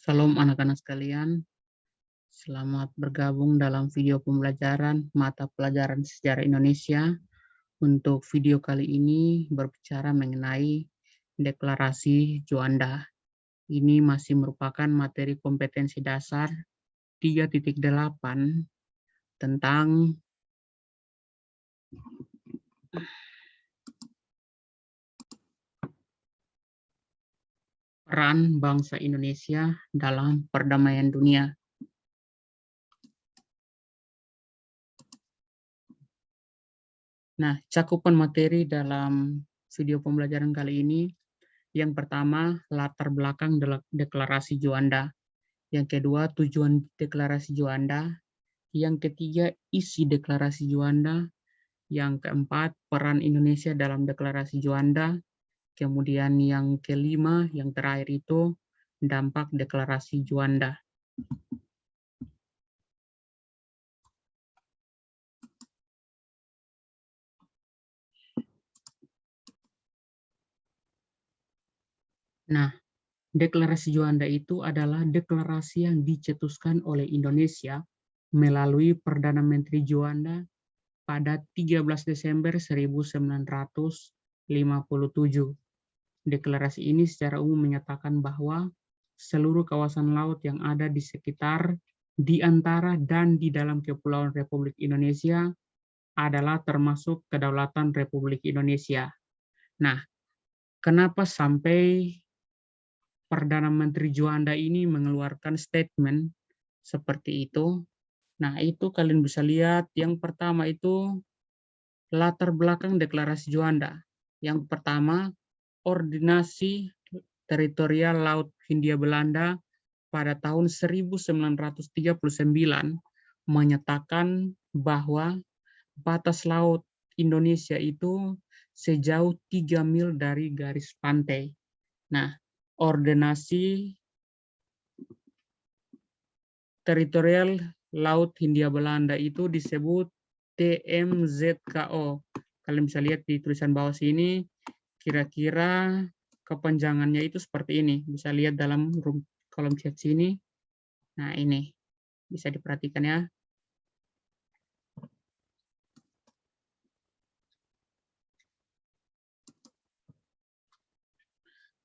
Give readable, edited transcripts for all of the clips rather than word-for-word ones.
Salam anak-anak sekalian, selamat bergabung dalam video pembelajaran mata pelajaran sejarah Indonesia. Untuk video kali ini berbicara mengenai deklarasi Juanda. Ini masih merupakan materi kompetensi dasar 3.8 tentang peran bangsa Indonesia dalam perdamaian dunia. Nah, cakupan materi dalam video pembelajaran kali ini, yang pertama, latar belakang deklarasi Juanda. Yang kedua, tujuan deklarasi Juanda. Yang ketiga, isi deklarasi Juanda. Yang keempat, peran Indonesia dalam deklarasi Juanda. Kemudian yang kelima, yang terakhir itu, dampak deklarasi Juanda. Nah, deklarasi Juanda itu adalah deklarasi yang dicetuskan oleh Indonesia melalui Perdana Menteri Juanda pada 13 Desember 1957. Deklarasi ini secara umum menyatakan bahwa seluruh kawasan laut yang ada di sekitar, di antara, dan di dalam Kepulauan Republik Indonesia adalah termasuk kedaulatan Republik Indonesia. Nah, kenapa sampai Perdana Menteri Juanda ini mengeluarkan statement seperti itu? Nah, itu kalian bisa lihat. Yang pertama itu latar belakang deklarasi Juanda. Yang pertama, Ordinasi Teritorial Laut Hindia Belanda pada tahun 1939 menyatakan bahwa batas laut Indonesia itu sejauh 3 mil dari garis pantai. Nah, Ordinasi Teritorial Laut Hindia Belanda itu disebut TMZKO. Kalian bisa lihat di tulisan bawah sini, kira-kira kepanjangannya itu seperti ini. Bisa lihat dalam kolom chat sini. Nah, ini bisa diperhatikan ya.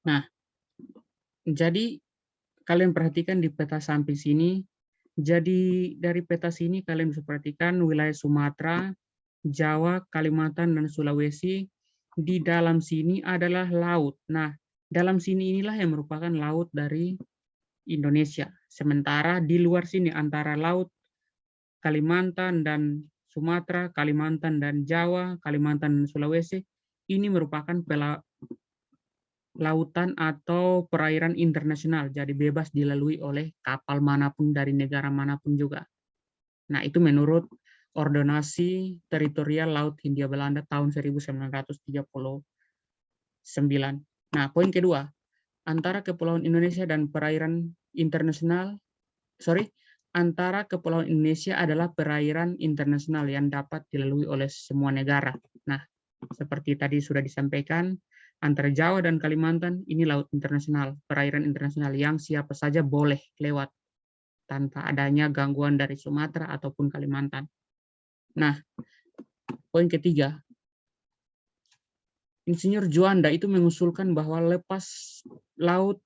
Nah, jadi kalian perhatikan di peta samping sini. Jadi dari peta sini kalian bisa perhatikan wilayah Sumatera, Jawa, Kalimantan, dan Sulawesi. Di dalam sini adalah laut. Nah, dalam sini inilah yang merupakan laut dari Indonesia. Sementara di luar sini antara laut Kalimantan dan Sumatera, Kalimantan dan Jawa, Kalimantan dan Sulawesi, ini merupakan lautan atau perairan internasional, jadi bebas dilalui oleh kapal manapun dari negara manapun juga. Nah, itu menurut Ordonasi Teritorial Laut Hindia Belanda tahun 1939. Nah, poin kedua, antara Kepulauan Indonesia dan perairan internasional, antara Kepulauan Indonesia adalah perairan internasional yang dapat dilalui oleh semua negara. Nah, seperti tadi sudah disampaikan, antara Jawa dan Kalimantan ini laut internasional, perairan internasional yang siapa saja boleh lewat tanpa adanya gangguan dari Sumatera ataupun Kalimantan. Nah, poin ketiga, Insinyur Juanda itu mengusulkan bahwa lepas laut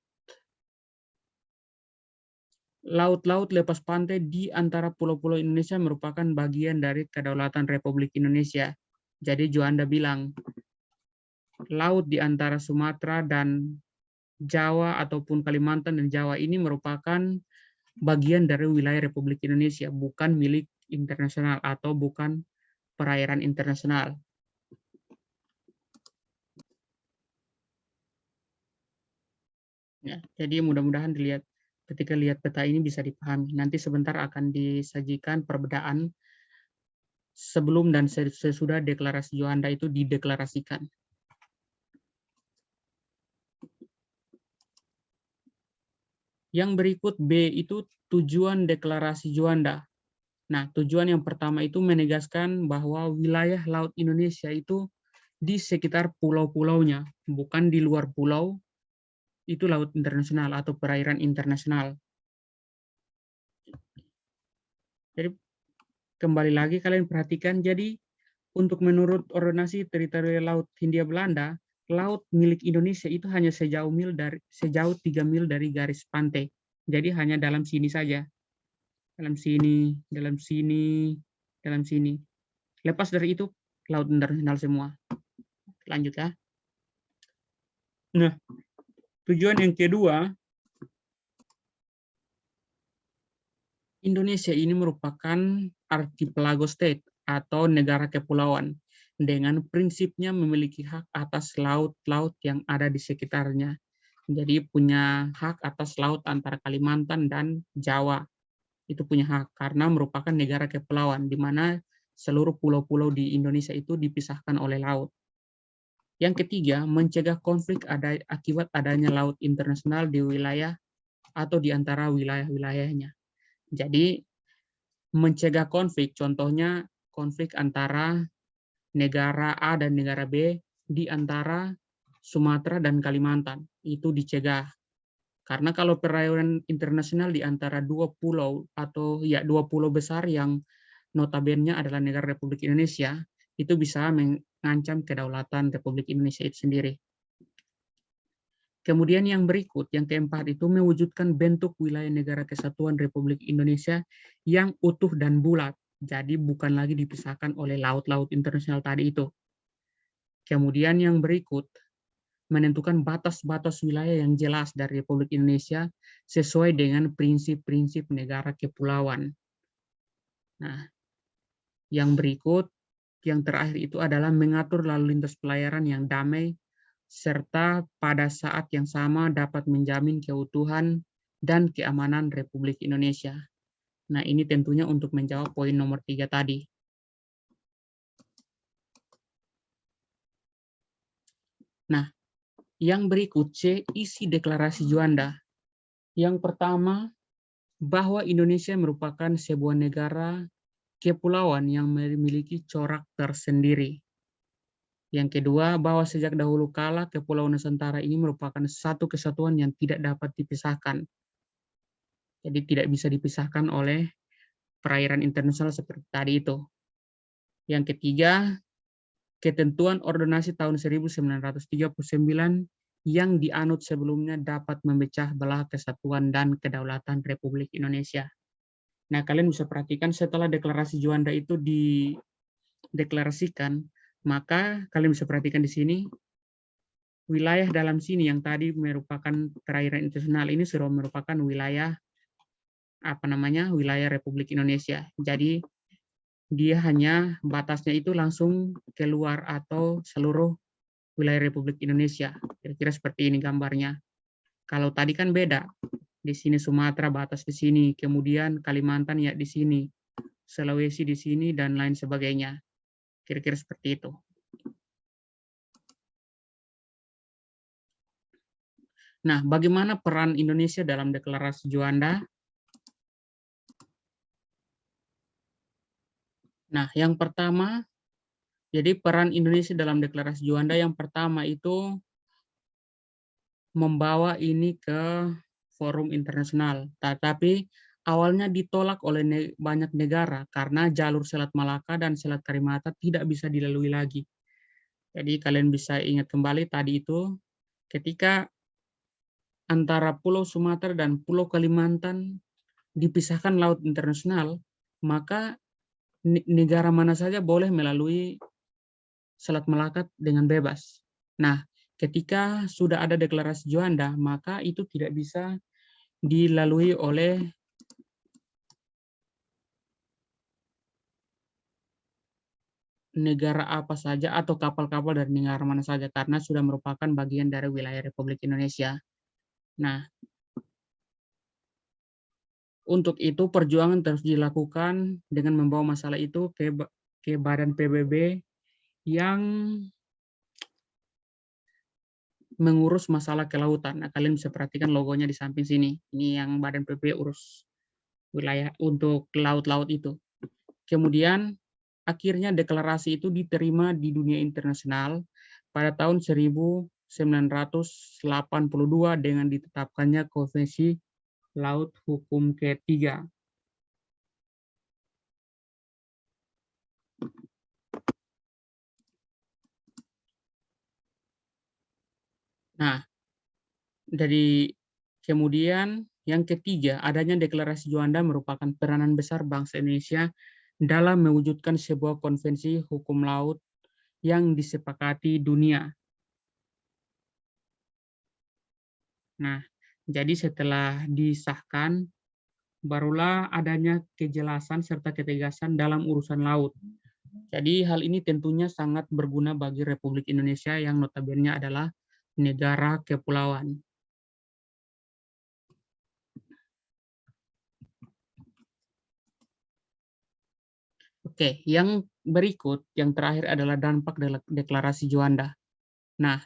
lepas pantai di antara pulau-pulau Indonesia merupakan bagian dari kedaulatan Republik Indonesia. Jadi Juanda bilang, laut di antara Sumatera dan Jawa ataupun Kalimantan dan Jawa ini merupakan bagian dari wilayah Republik Indonesia, bukan milik internasional atau bukan perairan internasional. Ya, jadi mudah-mudahan dilihat ketika lihat peta ini bisa dipahami. Nanti sebentar akan disajikan perbedaan sebelum dan sesudah deklarasi Juanda itu dideklarasikan. Yang berikut B itu tujuan deklarasi Juanda. Nah, tujuan yang pertama itu menegaskan bahwa wilayah laut Indonesia itu di sekitar pulau-pulaunya, bukan di luar pulau, itu laut internasional atau perairan internasional. Jadi kembali lagi kalian perhatikan, jadi untuk menurut Ordonasi Teritorial Laut Hindia Belanda, laut milik Indonesia itu hanya sejauh 3 mil dari garis pantai. Jadi hanya dalam sini saja. Dalam sini, dalam sini, dalam sini. Lepas dari itu, laut internasional semua. Lanjut ya. Nah, tujuan yang kedua, Indonesia ini merupakan archipelago state atau negara kepulauan dengan prinsipnya memiliki hak atas laut-laut yang ada di sekitarnya. Jadi punya hak atas laut antara Kalimantan dan Jawa. Itu punya hak karena merupakan negara kepulauan di mana seluruh pulau-pulau di Indonesia itu dipisahkan oleh laut. Yang ketiga, mencegah konflik akibat adanya laut internasional di wilayah atau di antara wilayah-wilayahnya. Jadi mencegah konflik, contohnya konflik antara negara A dan negara B di antara Sumatera dan Kalimantan, itu dicegah. Karena kalau perairan internasional di antara dua pulau atau ya dua pulau besar yang notabene adalah negara Republik Indonesia, itu bisa mengancam kedaulatan Republik Indonesia itu sendiri. Kemudian yang berikut, yang keempat itu mewujudkan bentuk wilayah negara kesatuan Republik Indonesia yang utuh dan bulat. Jadi bukan lagi dipisahkan oleh laut-laut internasional tadi itu. Kemudian yang berikut, menentukan batas-batas wilayah yang jelas dari Republik Indonesia sesuai dengan prinsip-prinsip negara kepulauan. Nah, yang berikut, yang terakhir itu adalah mengatur lalu lintas pelayaran yang damai, serta pada saat yang sama dapat menjamin keutuhan dan keamanan Republik Indonesia. Nah, ini tentunya untuk menjawab poin nomor 3 tadi. Nah, yang berikut C, isi deklarasi Juanda. Yang pertama, bahwa Indonesia merupakan sebuah negara kepulauan yang memiliki corak tersendiri. Yang kedua, bahwa sejak dahulu kala Kepulauan Nusantara ini merupakan satu kesatuan yang tidak dapat dipisahkan. Jadi tidak bisa dipisahkan oleh perairan internasional seperti tadi itu. Yang ketiga, ketentuan Ordonasi tahun 1939 yang dianut sebelumnya dapat memecah belah kesatuan dan kedaulatan Republik Indonesia. Nah, kalian bisa perhatikan setelah deklarasi Juanda itu dideklarasikan, maka kalian bisa perhatikan di sini, wilayah dalam sini yang tadi merupakan perairan internasional ini sudah merupakan wilayah wilayah Republik Indonesia. Jadi dia hanya batasnya itu langsung keluar atau seluruh wilayah Republik Indonesia. Kira-kira seperti ini gambarnya. Kalau tadi kan beda. Di sini Sumatera batas di sini, kemudian Kalimantan ya di sini, Sulawesi di sini dan lain sebagainya. Kira-kira seperti itu. Nah, bagaimana peran Indonesia dalam deklarasi Juanda? Nah, yang pertama, jadi peran Indonesia dalam deklarasi Juanda yang pertama itu membawa ini ke forum internasional. Tetapi awalnya ditolak oleh banyak negara karena jalur Selat Malaka dan Selat Karimata tidak bisa dilalui lagi. Jadi kalian bisa ingat kembali tadi itu ketika antara Pulau Sumatera dan Pulau Kalimantan dipisahkan laut internasional, maka negara mana saja boleh melalui Selat Malaka dengan bebas. Nah, ketika sudah ada deklarasi Juanda, maka itu tidak bisa dilalui oleh negara apa saja atau kapal-kapal dari negara mana saja karena sudah merupakan bagian dari wilayah Republik Indonesia. Nah, untuk itu perjuangan terus dilakukan dengan membawa masalah itu ke Badan PBB yang mengurus masalah kelautan. Nah, kalian bisa perhatikan logonya di samping sini. Ini yang Badan PBB urus wilayah untuk laut-laut itu. Kemudian akhirnya deklarasi itu diterima di dunia internasional pada tahun 1945 1982 dengan ditetapkannya Konvensi Laut Hukum ketiga. Nah, dari kemudian yang ketiga, adanya Deklarasi Juanda merupakan peranan besar bangsa Indonesia dalam mewujudkan sebuah konvensi hukum laut yang disepakati dunia. Nah, jadi setelah disahkan, barulah adanya kejelasan serta ketegasan dalam urusan laut. Jadi hal ini tentunya sangat berguna bagi Republik Indonesia yang notabene adalah negara kepulauan. Oke, yang berikut, yang terakhir adalah dampak Deklarasi Juanda. Nah,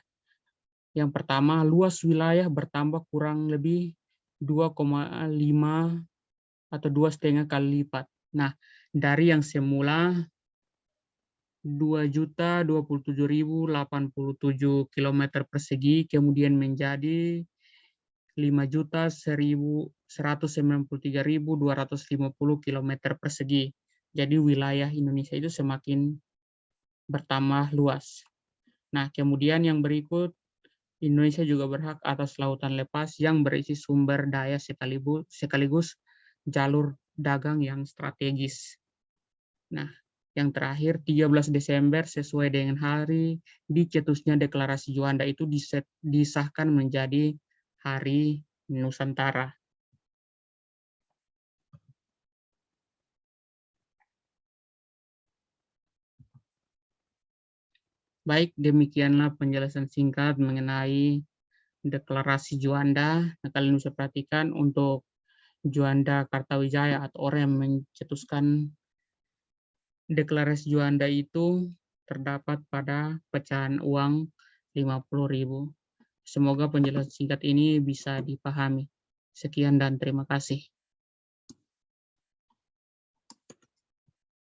yang pertama, luas wilayah bertambah kurang lebih 2,5 atau 2,5 kali lipat. Nah, dari yang semula 2.027.087 km persegi, kemudian menjadi 5.193.250 km persegi. Jadi wilayah Indonesia itu semakin bertambah luas. Nah, kemudian yang berikut, Indonesia juga berhak atas lautan lepas yang berisi sumber daya sekaligus jalur dagang yang strategis. Nah, yang terakhir 13 Desember sesuai dengan hari dicetusnya Deklarasi Juanda itu disahkan menjadi Hari Nusantara. Baik, demikianlah penjelasan singkat mengenai Deklarasi Juanda. Nah, kalian bisa perhatikan untuk Juanda Kartawijaya atau orang yang mencetuskan Deklarasi Juanda itu terdapat pada pecahan uang 50.000. Semoga penjelasan singkat ini bisa dipahami. Sekian dan terima kasih.